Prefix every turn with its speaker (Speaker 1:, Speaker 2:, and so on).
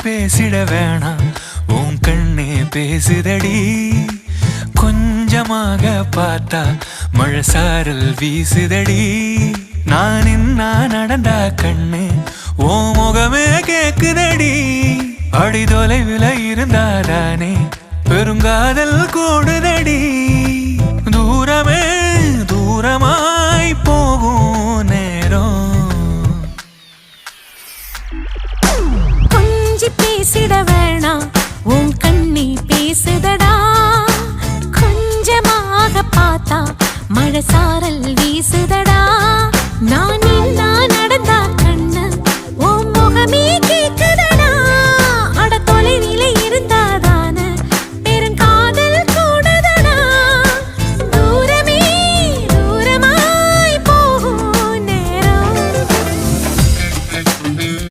Speaker 1: பேசிட வேணாம் உன் கண்ணே பேசுதடி கொஞ்சமாக பார்த்தா மழை சாரல் வீசுதடி நான் நடந்தா கண்ணு ஓ முகமே கேக்குதடி அடி தொலைவில் இருந்தாதானே பெருங்காதல் கூடுதடி தூரமே தூரமாய் போகும் நேரம்
Speaker 2: கொஞ்சி பேசிட வேணாம் உன் கண்ணி பேசுதடா கொஞ்சமாக பார்த்தா மழை சாரல் வீசுதடா நான்